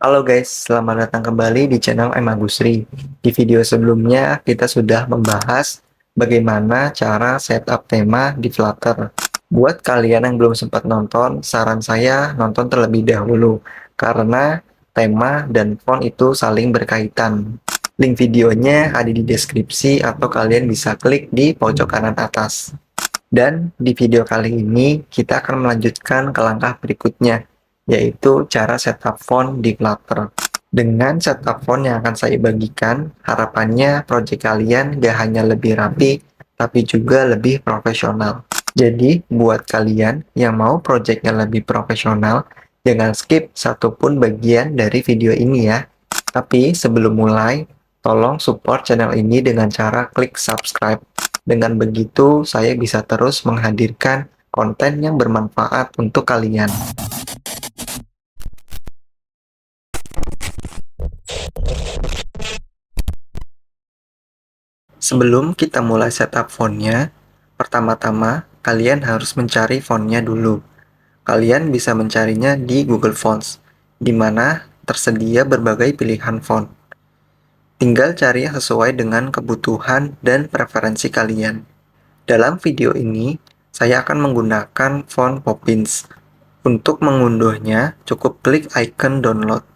Halo guys, selamat datang kembali di channel M. Agusri. Di video sebelumnya, kita sudah membahas bagaimana cara setup tema di Flutter. Buat kalian yang belum sempat nonton, saran saya nonton terlebih dahulu, karena tema dan font itu saling berkaitan. Link videonya ada di deskripsi atau kalian bisa klik di pojok kanan atas. Dan di video kali ini, kita akan melanjutkan ke langkah berikutnya, yaitu cara setup font di Flutter. Dengan setup font yang akan saya bagikan, harapannya project kalian gak hanya lebih rapi, tapi juga lebih profesional. Jadi, buat kalian yang mau projectnya lebih profesional, jangan skip satupun bagian dari video ini ya. Tapi sebelum mulai, tolong support channel ini dengan cara klik subscribe. Dengan begitu, saya bisa terus menghadirkan konten yang bermanfaat untuk kalian. Sebelum kita mulai setup fontnya, pertama-tama kalian harus mencari fontnya dulu. Kalian bisa mencarinya di Google Fonts, di mana tersedia berbagai pilihan font. Tinggal cari yang sesuai dengan kebutuhan dan preferensi kalian. Dalam video ini, saya akan menggunakan font Poppins. Untuk mengunduhnya, cukup klik icon download.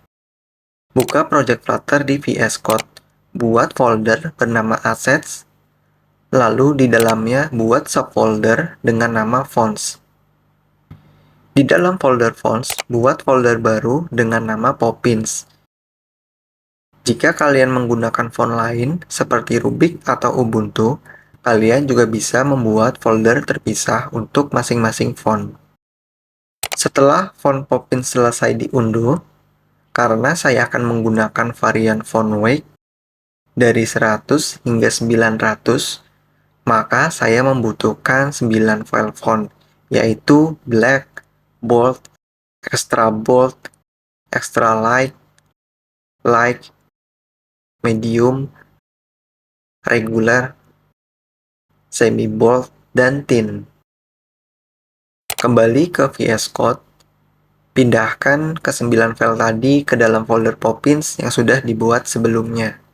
Buka project Flutter di VS Code. Buat folder bernama Assets, lalu di dalamnya buat subfolder dengan nama Fonts. Di dalam folder Fonts, buat folder baru dengan nama Poppins. Jika kalian menggunakan font lain, seperti Rubik atau Ubuntu, kalian juga bisa membuat folder terpisah untuk masing-masing font. Setelah font Poppins selesai diunduh, karena saya akan menggunakan varian font weight dari 100 hingga 900, maka saya membutuhkan 9 file font, yaitu black, bold, extra light, light, medium, regular, semi bold, dan thin. Kembali ke VS Code, pindahkan ke 9 file tadi ke dalam folder Poppins yang sudah dibuat sebelumnya.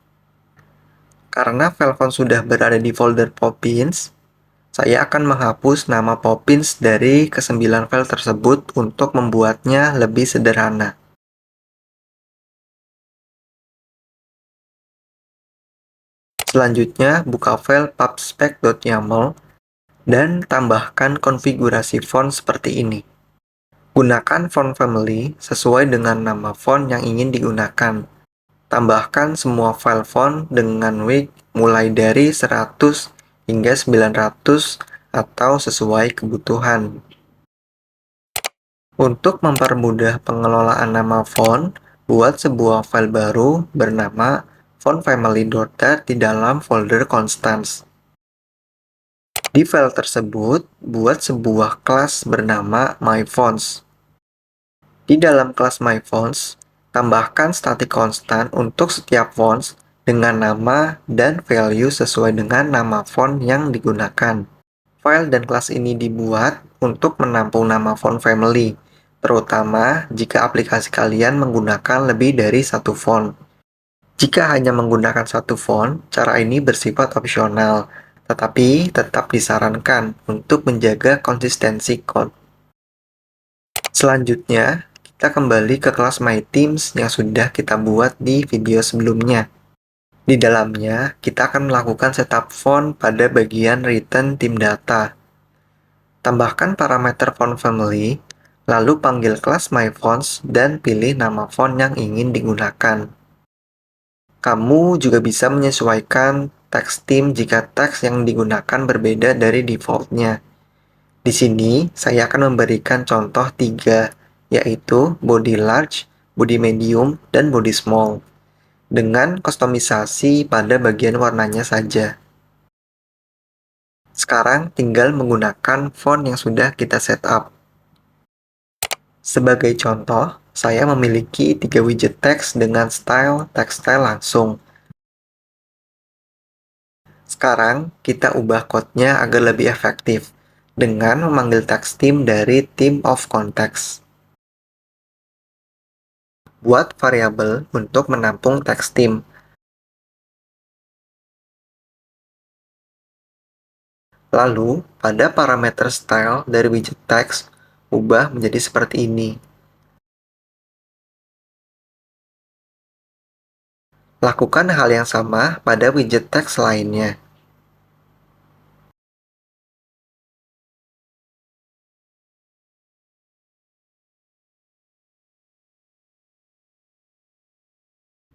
Karena file font sudah berada di folder Poppins, saya akan menghapus nama Poppins dari ke-9 file tersebut untuk membuatnya lebih sederhana. Selanjutnya, buka file pubspec.yaml dan tambahkan konfigurasi font seperti ini. Gunakan font family sesuai dengan nama font yang ingin digunakan. Tambahkan semua file font dengan weight mulai dari 100 hingga 900 atau sesuai kebutuhan. Untuk mempermudah pengelolaan nama font, buat sebuah file baru bernama fontfamily.dat di dalam folder Constants. Di file tersebut, buat sebuah kelas bernama myfonts. Di dalam kelas myfonts, tambahkan static constant untuk setiap fonts dengan nama dan value sesuai dengan nama font yang digunakan. File dan kelas ini dibuat untuk menampung nama font family, terutama jika aplikasi kalian menggunakan lebih dari satu font. Jika hanya menggunakan satu font, cara ini bersifat opsional, tetapi tetap disarankan untuk menjaga konsistensi code. Selanjutnya, kita kembali ke kelas MyThemes yang sudah kita buat di video sebelumnya. Di dalamnya, kita akan melakukan setup font pada bagian return theme data. Tambahkan parameter font family, lalu panggil kelas myfonts dan pilih nama font yang ingin digunakan. Kamu juga bisa menyesuaikan text theme jika teks yang digunakan berbeda dari defaultnya. Di sini, saya akan memberikan contoh 3, yaitu body large, body medium, dan body small, dengan kustomisasi pada bagian warnanya saja. Sekarang tinggal menggunakan font yang sudah kita setup. Sebagai contoh, saya memiliki 3 widget teks dengan style text-style langsung. Sekarang, kita ubah code-nya agar lebih efektif dengan memanggil text theme dari theme of context. Buat variabel untuk menampung teks theme. Lalu, pada parameter style dari widget teks, ubah menjadi seperti ini. Lakukan hal yang sama pada widget teks lainnya.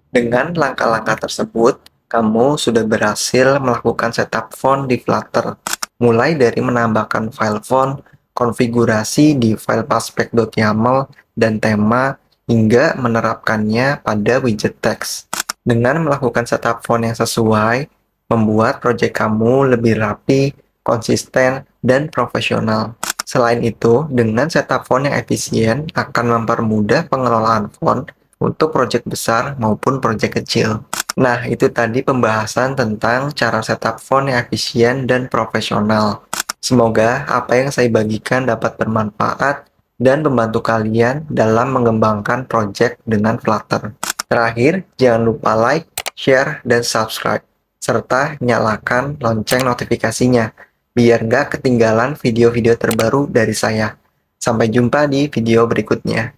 Dengan langkah-langkah tersebut, kamu sudah berhasil melakukan setup font di Flutter, mulai dari menambahkan file font, konfigurasi di file paspec.yaml, dan tema, hingga menerapkannya pada widget teks. Dengan melakukan setup font yang sesuai, membuat proyek kamu lebih rapi, konsisten, dan profesional. Selain itu, dengan setup font yang efisien akan mempermudah pengelolaan font untuk proyek besar maupun proyek kecil. Nah, itu tadi pembahasan tentang cara setup font yang efisien dan profesional. Semoga apa yang saya bagikan dapat bermanfaat dan membantu kalian dalam mengembangkan proyek dengan Flutter. Terakhir, jangan lupa like, share, dan subscribe, serta nyalakan lonceng notifikasinya, biar nggak ketinggalan video-video terbaru dari saya. Sampai jumpa di video berikutnya.